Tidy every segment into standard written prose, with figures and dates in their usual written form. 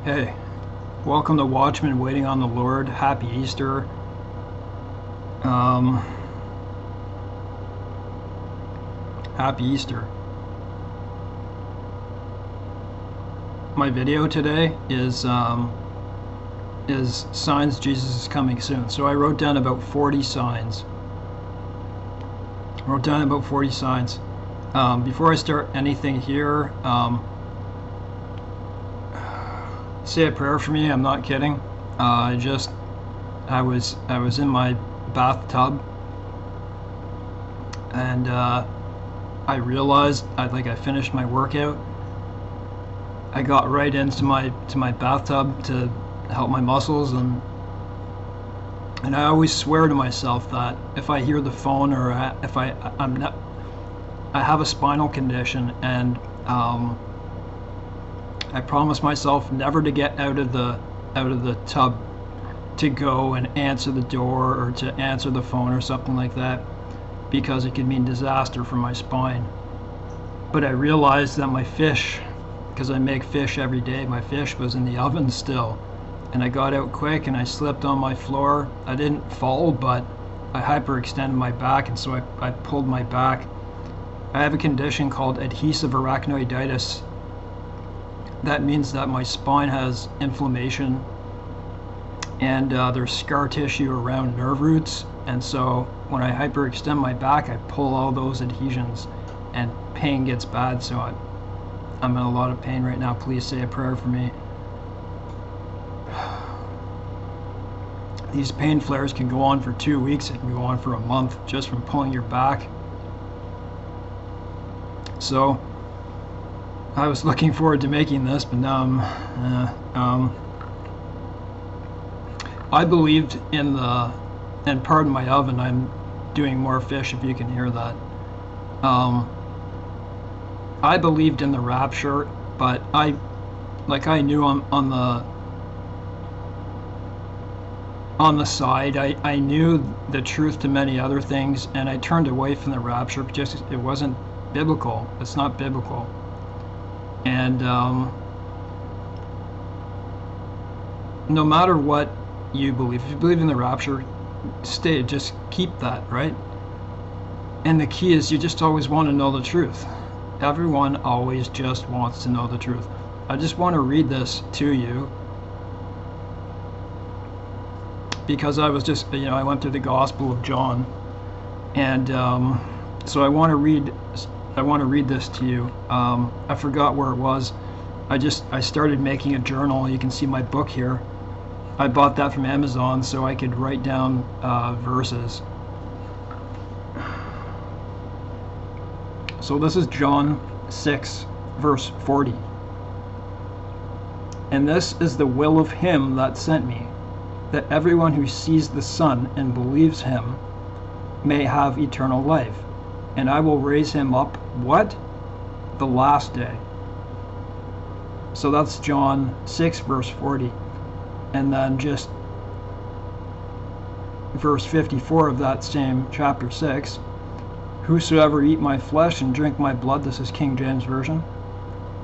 Hey, welcome to Watchmen Waiting on the Lord. Happy Easter. Happy Easter. My video today is signs Jesus is coming soon. So I wrote down about 40 signs. Before I start anything here, say a prayer for me. I'm not kidding. I was in my bathtub, and I realized I finished my workout. I got right into my bathtub to help my muscles, and I always swear to myself that if I hear the phone, or if I have a spinal condition, and I promise myself never to get out of the tub to go and answer the door or to answer the phone or something like that, because it could mean disaster for my spine. But I realized that my fish, because I make fish every day, my fish was in the oven still, and I got out quick and I slipped on my floor. I didn't fall, but I hyperextended my back, and so I pulled my back. I have a condition called adhesive arachnoiditis. That means that my spine has inflammation, and there's scar tissue around nerve roots, and so when I hyperextend my back, I pull all those adhesions, and pain gets bad. So I'm in a lot of pain right now. Please say a prayer for me. These pain flares can go on for 2 weeks. It can go on for a month just from pulling your back. So I was looking forward to making this, but now I believed in the, and pardon my oven, I'm doing more fish if you can hear that. I believed in the rapture, but I knew on the side, I knew the truth to many other things, and I turned away from the rapture because it wasn't biblical. It's not biblical. And no matter what you believe, if you believe in the rapture, just keep that, right? And the key is you just always want to know the truth. Everyone always just wants to know the truth. I just want to read this to you, because I was just, I went through the Gospel of John, and so I want to read this to you. I forgot where it was. I started making a journal. You can see my book here. I bought that from Amazon so I could write down verses. So this is John 6, verse 40. And this is the will of him that sent me, that everyone who sees the Son and believes him may have eternal life, and I will raise him up, what? The last day. So that's John 6, verse 40. And then just verse 54 of that same chapter 6. Whosoever eat my flesh and drink my blood, this is King James Version,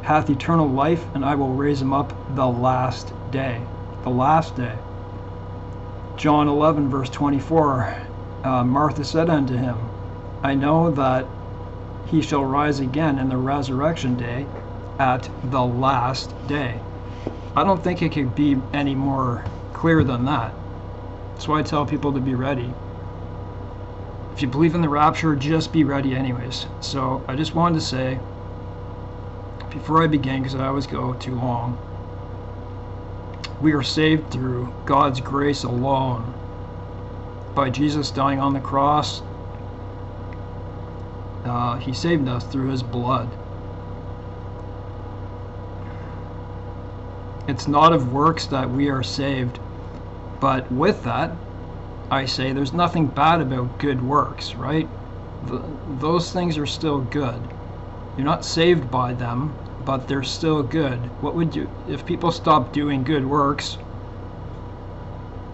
hath eternal life, and I will raise him up the last day. The last day. John 11, verse 24. Martha said unto him, I know that he shall rise again in the resurrection day at the last day. I don't think it could be any more clear than that. That's why I tell people to be ready. If you believe in the rapture, just be ready anyways. So I just wanted to say, before I begin, because I always go too long, we are saved through God's grace alone. By Jesus dying on the cross, he saved us through his blood. It's not of works that we are saved, but with that, I say there's nothing bad about good works, right? Those things are still good. You're not saved by them, but they're still good. What would you, if people stopped doing good works,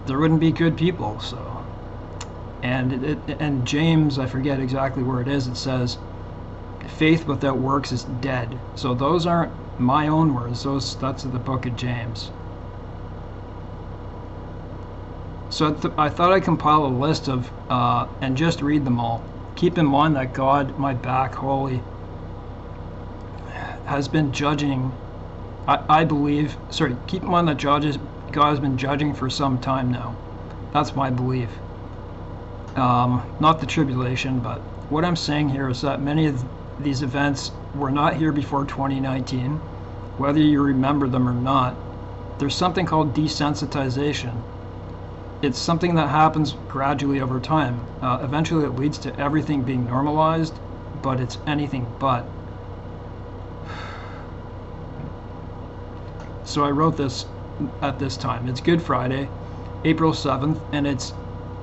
there wouldn't be good people. So, and James, I forget exactly where it is, it says faith without works is dead. So those aren't my own words. That's the book of James. So I thought I'd compile a list of, and just read them all. Keep in mind that God, my back, holy, has been judging, I believe, sorry, keep in mind that God has been judging for some time now. That's my belief. Not the tribulation, but what I'm saying here is that many of these events were not here before 2019, whether you remember them or not. There's something called desensitization. It's something that happens gradually over time. Eventually it leads to everything being normalized, but it's anything but. So I wrote this at this time. It's Good Friday, April 7th, and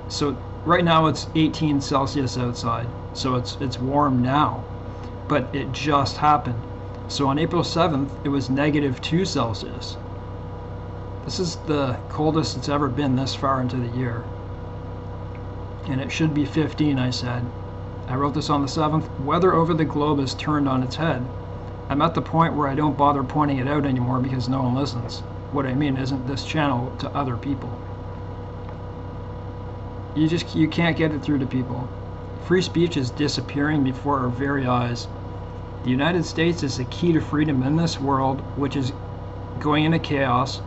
so right now it's 18 Celsius outside, so it's warm now, but it just happened. So on April 7th, it was -2 Celsius. This is the coldest it's ever been this far into the year. And it should be 15, I said. I wrote this on the 7th. Weather over the globe is turned on its head. I'm at the point where I don't bother pointing it out anymore because no one listens. What I mean isn't this channel to other people. You can't get it through to people. Free speech is disappearing before our very eyes. The United States is the key to freedom in this world, which is going into chaos,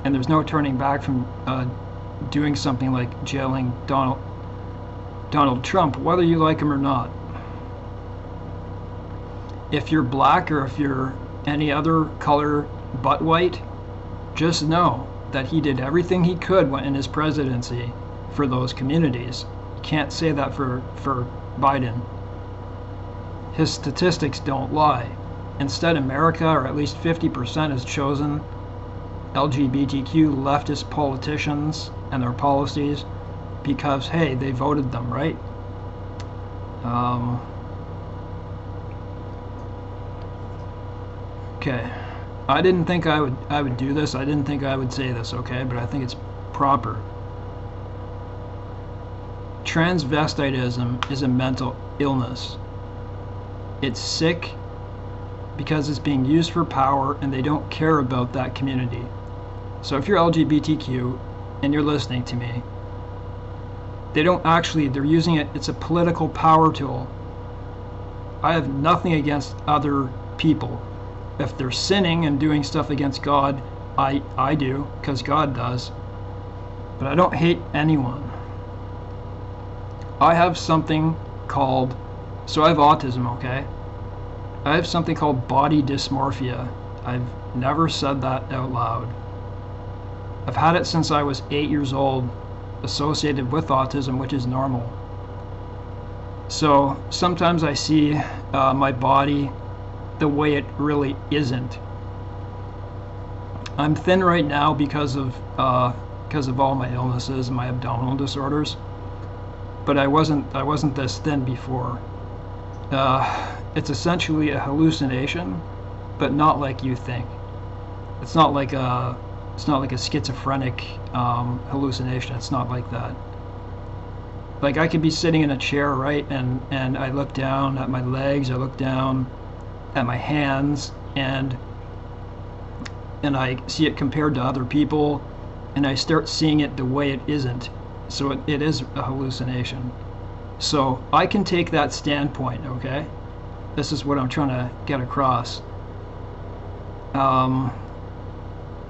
and there's no turning back from doing something like jailing Donald Trump, whether you like him or not. If you're black or if you're any other color but white, just know that he did everything he could in his presidency for those communities. You can't say that for Biden. His statistics don't lie. Instead, America, or at least 50%, has chosen LGBTQ leftist politicians and their policies because, hey, they voted them, right? Okay, I didn't think I would do this. I didn't think I would say this, okay? But I think it's proper. Transvestitism is a mental illness. It's sick because it's being used for power, and they don't care about that community. So if you're LGBTQ and you're listening to me, they're using it, it's a political power tool. I have nothing against other people. If they're sinning and doing stuff against God, I do, because God does. But I don't hate anyone. I have something called, so I have autism, okay? I have something called body dysmorphia. I've never said that out loud. I've had it since I was 8 years old, associated with autism, which is normal. So sometimes I see my body the way it really isn't. I'm thin right now because of all my illnesses and my abdominal disorders, but I wasn't this thin before. It's essentially a hallucination, but not like you think. It's not like a schizophrenic hallucination. It's not like that. Like I could be sitting in a chair, right, and I look down at my legs, I look down at my hands, and I see it compared to other people, and I start seeing it the way it isn't. So it is a hallucination. So I can take that standpoint, okay? This is what I'm trying to get across.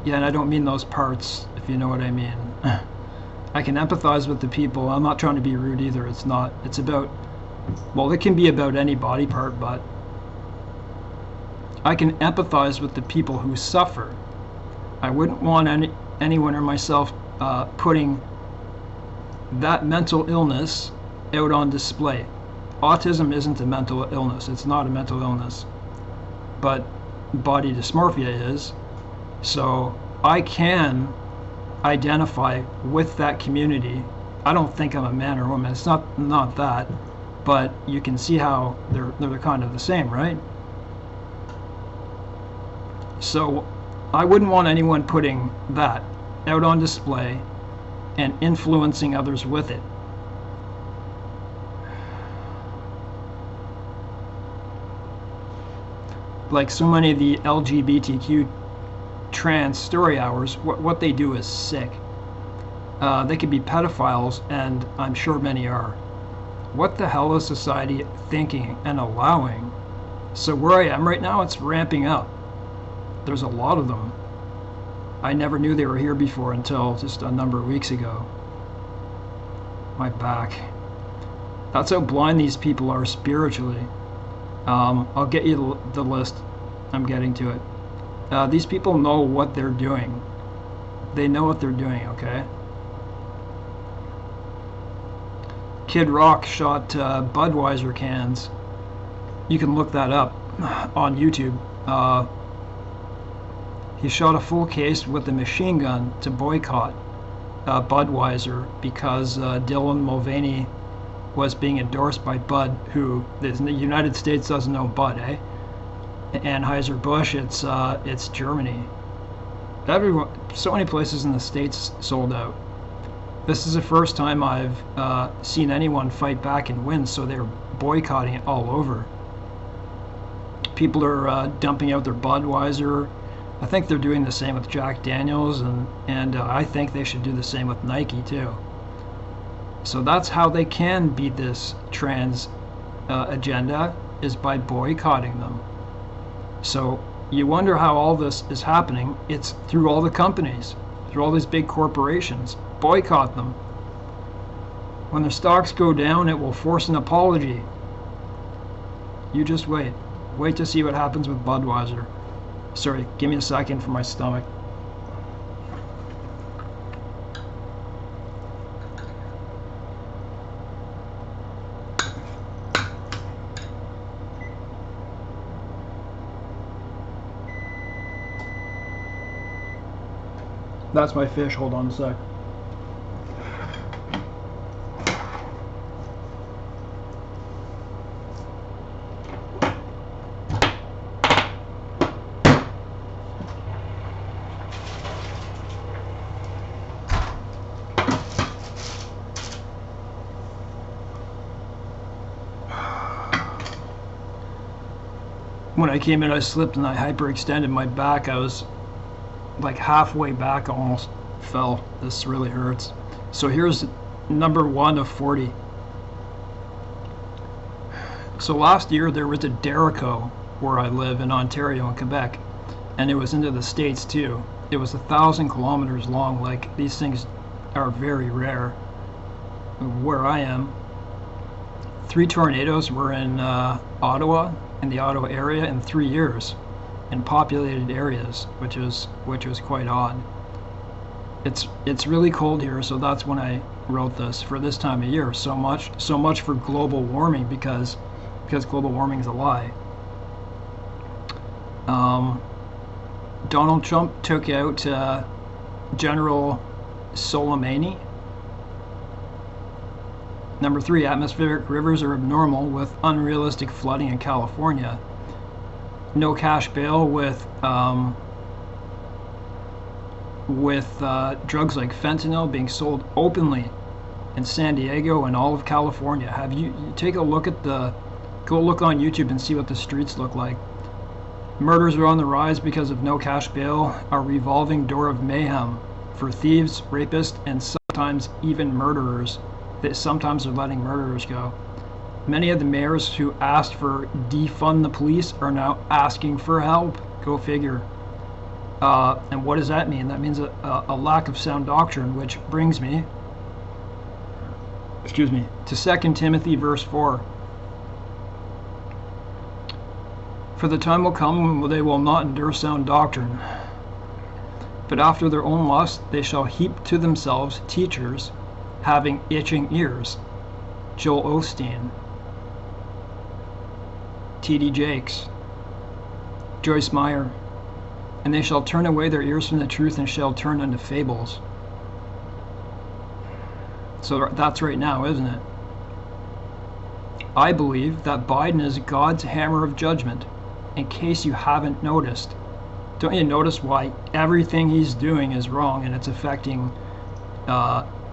Yeah, and I don't mean those parts, if you know what I mean. I can empathize with the people. I'm not trying to be rude either. It's about, well, it can be about any body part, but I can empathize with the people who suffer. I wouldn't want anyone or myself putting that mental illness out on display. Autism isn't a mental illness. It's not a mental illness. But body dysmorphia is. So I can identify with that community. I don't think I'm a man or woman. It's not that. But you can see how they're kind of the same, right? So I wouldn't want anyone putting that out on display and influencing others with it. Like so many of the LGBTQ trans story hours, what they do is sick. They could be pedophiles, and I'm sure many are. What the hell is society thinking and allowing? So where I am right now, it's ramping up. There's a lot of them. I never knew they were here before until just a number of weeks ago. My back. That's how blind these people are spiritually. I'll get you the list. I'm getting to it. These people know what they're doing. They know what they're doing, okay? Kid Rock shot Budweiser cans. You can look that up on YouTube. He shot a full case with a machine gun to boycott Budweiser because Dylan Mulvaney was being endorsed by Bud, who the United States doesn't know Bud, eh? Anheuser-Busch, it's Germany. Everyone, so many places in the States sold out. This is the first time I've seen anyone fight back and win, so they're boycotting it all over. People are dumping out their Budweiser. I think they're doing the same with Jack Daniels, and I think they should do the same with Nike too. So that's how they can beat this trans agenda, is by boycotting them. So you wonder how all this is happening. It's through all the companies, through all these big corporations. Boycott them. When their stocks go down, it will force an apology. You just wait. Wait to see what happens with Budweiser. Sorry, give me a second for my stomach. That's my fish. Hold on a sec. When I came in, I slipped and I hyperextended my back. I was like halfway back, almost fell. This really hurts. So here's number 1 of 40. So last year there was a Derico where I live in Ontario and Quebec, and it was into the States too. It was 1,000 kilometers long. Like, these things are very rare where I am. 3 tornadoes were in Ottawa, in the Ottawa area, in 3 years, in populated areas, which was quite odd. It's really cold here, so that's when I wrote this, for this time of year. So much for global warming, because global warming is a lie. Donald Trump took out General Soleimani. Number 3, atmospheric rivers are abnormal with unrealistic flooding in California. No cash bail with drugs like fentanyl being sold openly in San Diego and all of California. Have you take a look at go look on YouTube and see what the streets look like. Murders are on the rise because of no cash bail, a revolving door of mayhem for thieves, rapists, and sometimes even murderers. That sometimes are letting murderers go. Many of the mayors who asked for defund the police are now asking for help. Go figure. And what does that mean? That means a lack of sound doctrine, which brings me, to 2 Timothy verse 4. For the time will come when they will not endure sound doctrine, but after their own lust they shall heap to themselves teachers having itching ears. Joel Osteen, T.D. Jakes, Joyce Meyer. And they shall turn away their ears from the truth and shall turn unto fables. So that's right now, isn't it? I believe that Biden is God's hammer of judgment, in case you haven't noticed. Don't you notice why everything he's doing is wrong, and it's affecting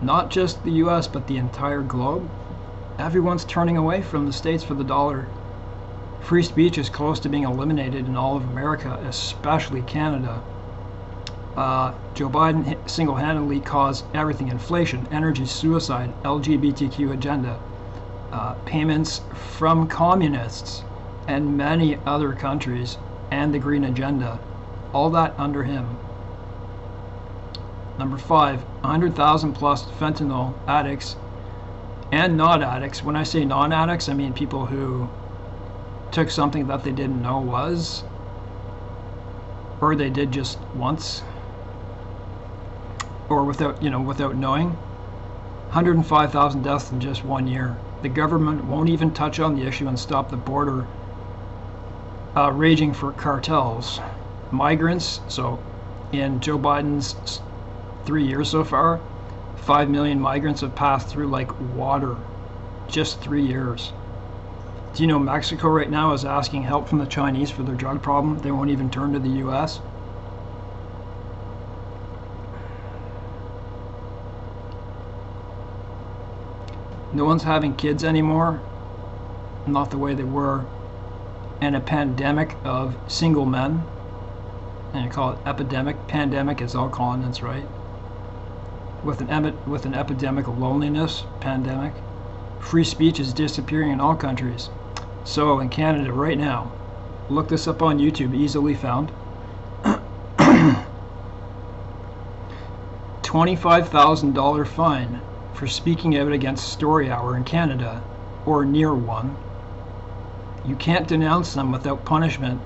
not just the US, but the entire globe? Everyone's turning away from the States for the dollar. Free speech is close to being eliminated in all of America, especially Canada. Joe Biden single-handedly caused everything: inflation, energy, suicide, LGBTQ agenda, payments from communists and many other countries, and the green agenda. All that under him. Number 5, 100,000 plus fentanyl addicts and not addicts. When I say non-addicts, I mean people who took something that they didn't know was, or they did just once, or without knowing. 105,000 deaths in just 1 year. The government won't even touch on the issue and stop the border raging for cartels. Migrants, so in Joe Biden's 3 years so far, 5 million migrants have passed through like water. Just 3 years. Do you know Mexico right now is asking help from the Chinese for their drug problem? They won't even turn to the US. No one's having kids anymore, not the way they were. And a pandemic of single men, and you call it epidemic. Pandemic is all continents, right? With an epidemic of loneliness, pandemic. Free speech is disappearing in all countries. So in Canada right now, look this up on YouTube, easily found. $25,000 fine for speaking out against Story Hour in Canada, or near one. You can't denounce them without punishment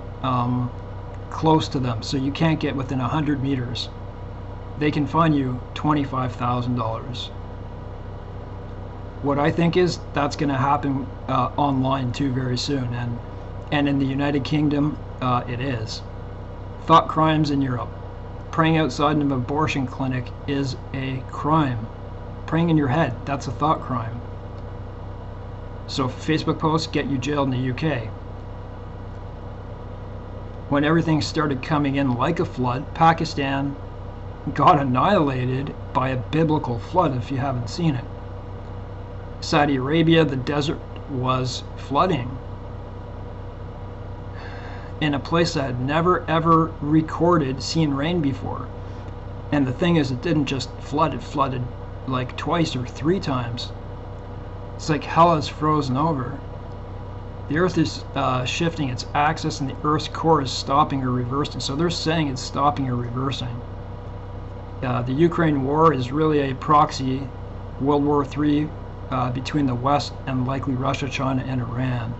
close to them, so you can't get within 100 meters. They can fine you $25,000. What I think is that's going to happen online too very soon, and in the United Kingdom it is. Thought crimes in Europe. Praying outside an abortion clinic is a crime. Praying in your head, that's a thought crime. So Facebook posts get you jailed in the UK. When everything started coming in like a flood, Pakistan got annihilated by a biblical flood, if you haven't seen it. Saudi Arabia, the desert was flooding in a place that had never ever seen rain before. And the thing is, it didn't just flood, it flooded like twice or 3 times. It's like hell has frozen over. The earth is shifting its axis, and the earth's core is stopping or reversing. So they're saying it's stopping or reversing. The Ukraine war is really a proxy World War III between the West and likely Russia, China, and Iran.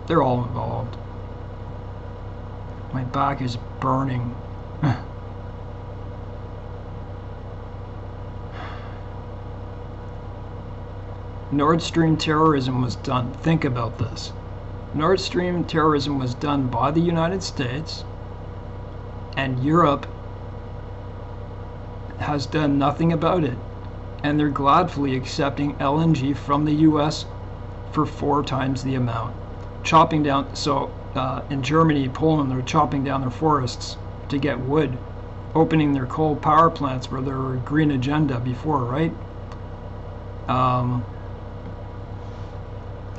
They're all involved. My back is burning. Nord Stream terrorism was done. Think about this. Nord Stream terrorism was done by the United States, and Europe has done nothing about it. And they're gladfully accepting LNG from the US for 4 times the amount. Chopping down, so in Germany, Poland, they're chopping down their forests to get wood, opening their coal power plants where there were a green agenda before, right?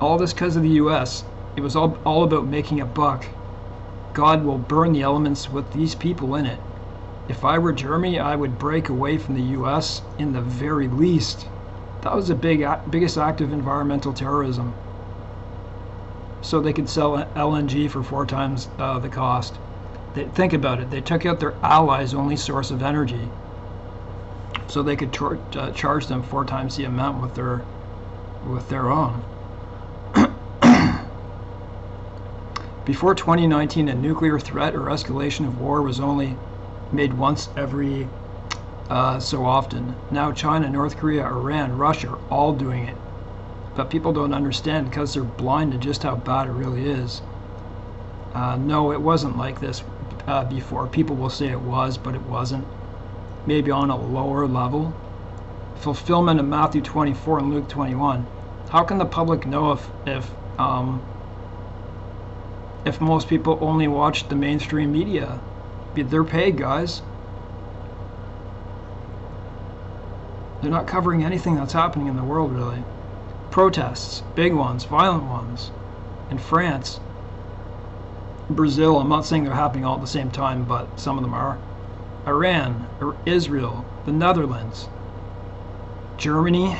All this because of the US. It was all about making a buck. God will burn the elements with these people in it. If I were Germany, I would break away from the US in the very least. That was the biggest act of environmental terrorism. So they could sell LNG for 4 times the cost. Think about it. They took out their allies' only source of energy, so they could charge them 4 times the amount with their own. Before 2019, a nuclear threat or escalation of war was only made once every so often. Now China, North Korea, Iran, Russia are all doing it. But people don't understand because they're blind to just how bad it really is. No, it wasn't like this before. People will say it was, but it wasn't. Maybe on a lower level. Fulfillment of Matthew 24 and Luke 21. How can the public know if most people only watch the mainstream media? They're paid, guys. They're not covering anything that's happening in the world, really. Protests, big ones, violent ones, in France, Brazil. I'm not saying they're happening all at the same time, but some of them are. Iran, Israel, the Netherlands, Germany.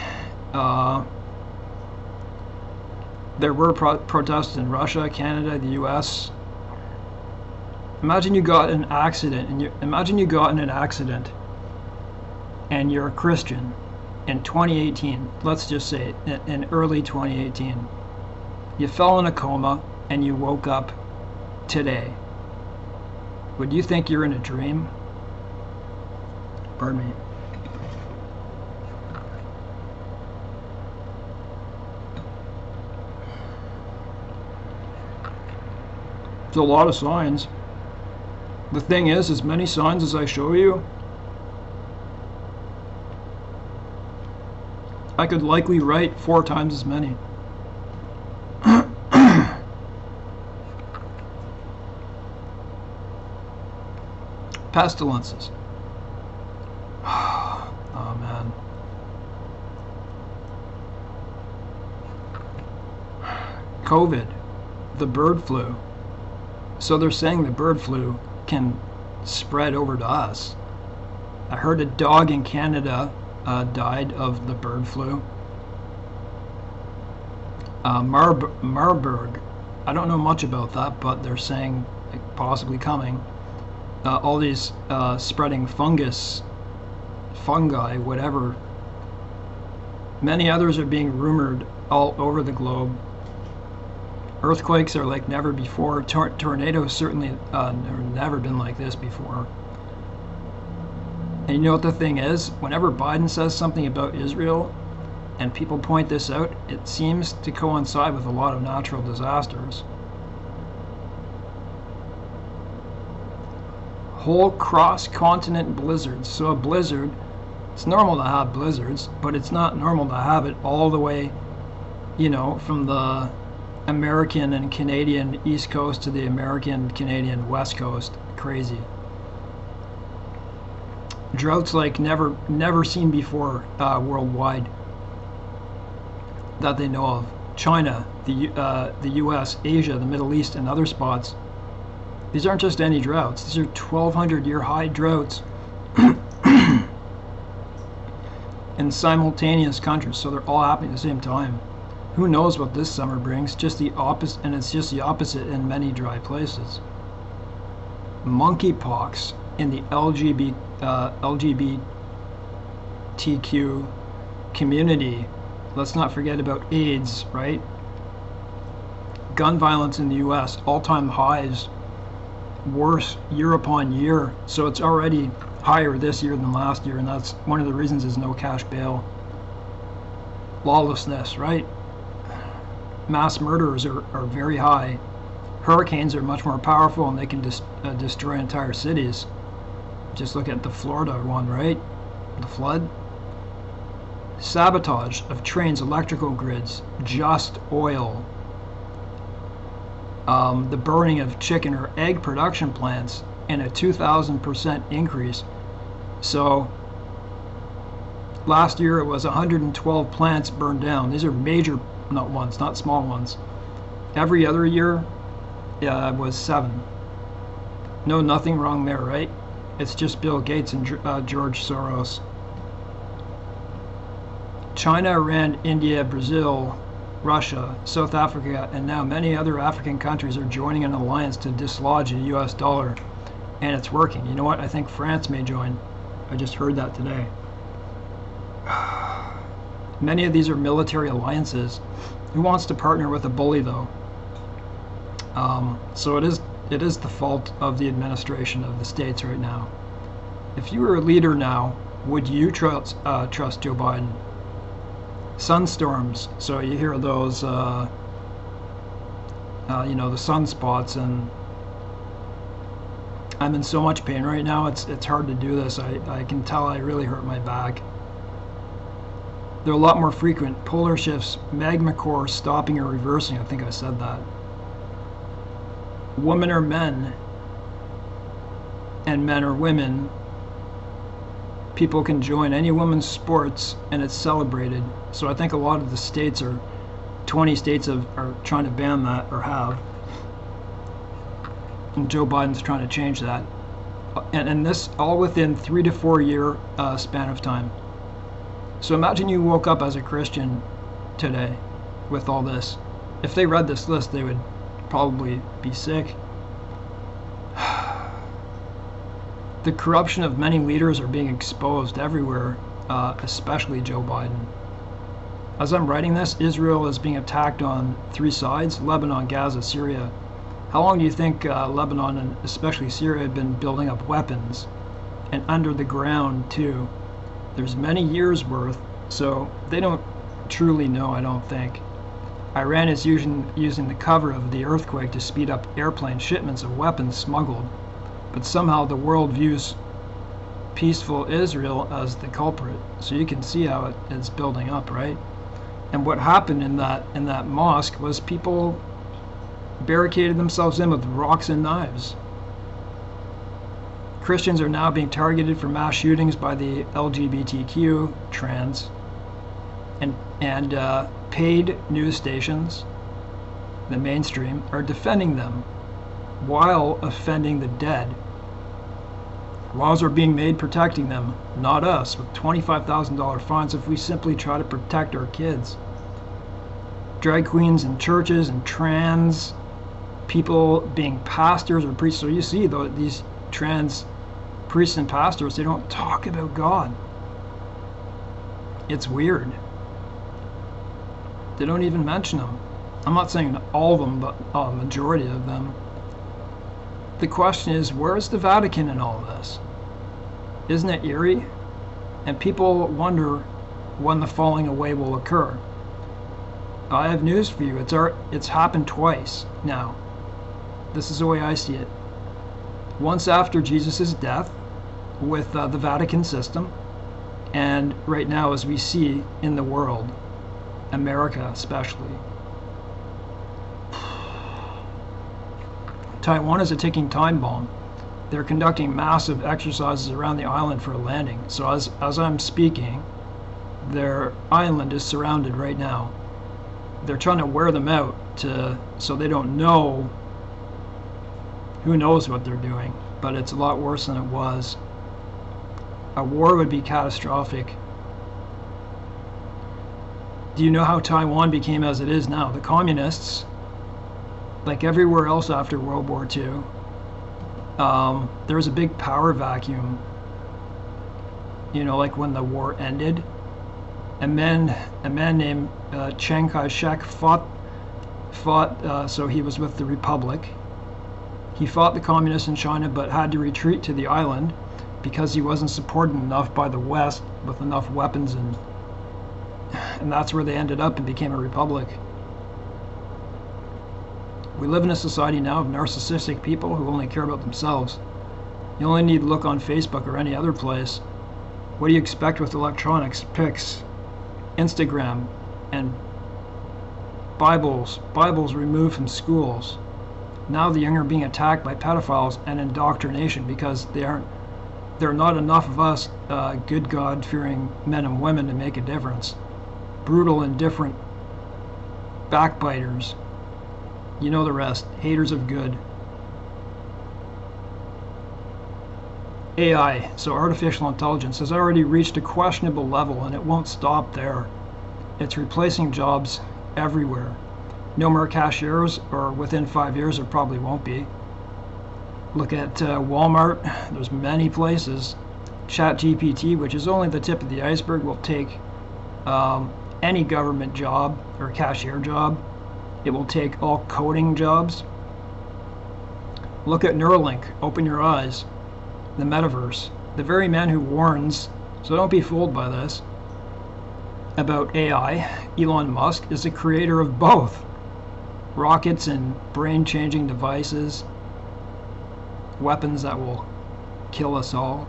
There were protests in Russia, Canada, the U.S. Imagine you got in an accident, and you're a Christian in 2018. Let's just say in early 2018, you fell in a coma and you woke up today. Would you think you're in a dream? Pardon me. There's a lot of signs. The thing is, as many signs as I show you, I could likely write 4 times as many. Pestilences. Oh man. COVID, the bird flu. So they're saying the bird flu can spread over to us. I heard a dog in Canada died of the bird flu. Marburg, I don't know much about that, but they're saying possibly coming. All these spreading fungi, whatever. Many others are being rumored all over the globe. Earthquakes are like never before. Tornadoes certainly never been like this before. And you know what the thing is? Whenever Biden says something about Israel, and people point this out, it seems to coincide with a lot of natural disasters. Whole cross-continent blizzards. So a blizzard, it's normal to have blizzards, but it's not normal to have it all the way, you know, from the American and Canadian East Coast to the American Canadian West Coast. Crazy. Droughts like never seen before worldwide that they know of. China, the U.S., Asia, the Middle East, and other spots. These aren't just any droughts. These are 1,200-year high droughts in simultaneous countries. So they're all happening at the same time. Who knows what this summer brings? Just the opposite, and it's just the opposite in many dry places. Monkeypox in the LGBTQ community. Let's not forget about AIDS, right? Gun violence in the U.S., all-time highs, worse year upon year. So it's already higher this year than last year, and that's one of the reasons is no cash bail. Lawlessness, right? Mass murders are very high. Hurricanes are much more powerful, and they can destroy entire cities. Just look at the Florida one, right? The flood. Sabotage of trains, electrical grids, just oil. The burning of chicken or egg production plants, and a 2,000% increase. So last year it was 112 plants burned down. These are major, not small ones. Every other year it was 7. No, nothing wrong there, right? It's just Bill Gates and George Soros. China, Iran, India, Brazil, Russia, South Africa, and now many other African countries are joining an alliance to dislodge the US dollar. And it's working. You know what? I think France may join. I just heard that today. Many of these are military alliances. Who wants to partner with a bully, though? So it is the fault of the administration of the states right now. If you were a leader now, would you trust Joe Biden? Sunstorms. So you hear those, the sunspots, and I'm in so much pain right now. It's hard to do this. I can tell I really hurt my back. They're a lot more frequent. Polar shifts, magma core stopping or reversing. I think I said that. Women or men, and men or women. People can join any women's sports, and it's celebrated. So I think a lot of the states 20 states are trying to ban that, or have. And Joe Biden's trying to change that. and this all within 3 to 4 year span of time. So imagine you woke up as a Christian today with all this. If they read this list, they would probably be sick. The corruption of many leaders are being exposed everywhere, especially Joe Biden. As I'm writing this, Israel is being attacked on 3 sides: Lebanon, Gaza, Syria. How long do you think Lebanon and especially Syria have been building up weapons? And under the ground too. There's many years worth, so they don't truly know, I don't think. Iran is using the cover of the earthquake to speed up airplane shipments of weapons smuggled, but somehow the world views peaceful Israel as the culprit. So you can see how it's building up, right? And what happened in that mosque was people barricaded themselves in with rocks and knives. Christians are now being targeted for mass shootings by the LGBTQ, trans, and paid news stations, the mainstream, are defending them while offending the dead. Laws are being made protecting them, not us, with $25,000 fines if we simply try to protect our kids. Drag queens in churches and trans people being pastors or priests. So you see, though, these trans priests and pastors, they don't talk about God. It's weird. They don't even mention them. I'm not saying all of them, but a majority of them. The question is, where's the Vatican in all this? Isn't it eerie? And people wonder when the falling away will occur. I have news for you. It's happened twice now. This is the way I see it. Once after Jesus' death with the Vatican system, and right now as we see in the world, America especially. Taiwan is a ticking time bomb. They're conducting massive exercises around the island for a landing. So as I'm speaking, their island is surrounded right now. They're trying to wear them out so they don't know. Who knows what they're doing, but it's a lot worse than it was. A war would be catastrophic. Do you know how Taiwan became as it is now? The communists, like everywhere else after World War II, there was a big power vacuum. You know, like when the war ended, a man named Chiang Kai-shek fought. So he was with the Republic. He fought the communists in China, but had to retreat to the island because he wasn't supported enough by the West with enough weapons, and that's where they ended up and became a republic. We live in a society now of narcissistic people who only care about themselves. You only need to look on Facebook or any other place. What do you expect with electronics, pics, Instagram, and Bibles removed from schools? Now the young are being attacked by pedophiles and indoctrination because there are not enough of us good God-fearing men and women to make a difference. Brutal, indifferent, backbiters. You know the rest. Haters of good. AI, so artificial intelligence, has already reached a questionable level, and it won't stop there. It's replacing jobs everywhere. No more cashiers, or within 5 years there probably won't be. Look at Walmart. There's many places. ChatGPT, which is only the tip of the iceberg, will take any government job or cashier job. It will take all coding jobs. Look at Neuralink. Open your eyes. The metaverse. The very man who warns, so don't be fooled by this, about AI, Elon Musk, is the creator of both. Rockets and brain-changing devices. Weapons that will kill us all.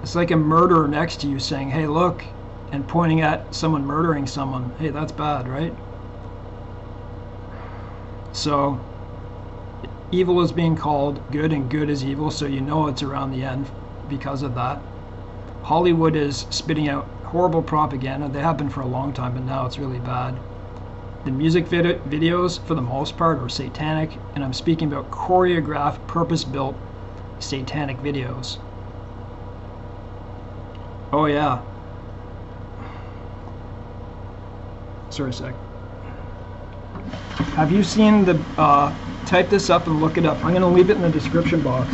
It's like a murderer next to you saying, hey, look, and pointing at someone murdering someone. Hey, that's bad, right? So evil is being called good and good is evil, so you know it's around the end because of that. Hollywood is spitting out horrible propaganda. They have been for a long time, but now it's really bad. The music videos, for the most part, are satanic, and I'm speaking about choreographed, purpose-built, satanic videos. Oh yeah. Sorry a sec. Have you seen the, type this up and look it up. I'm going to leave it in the description box.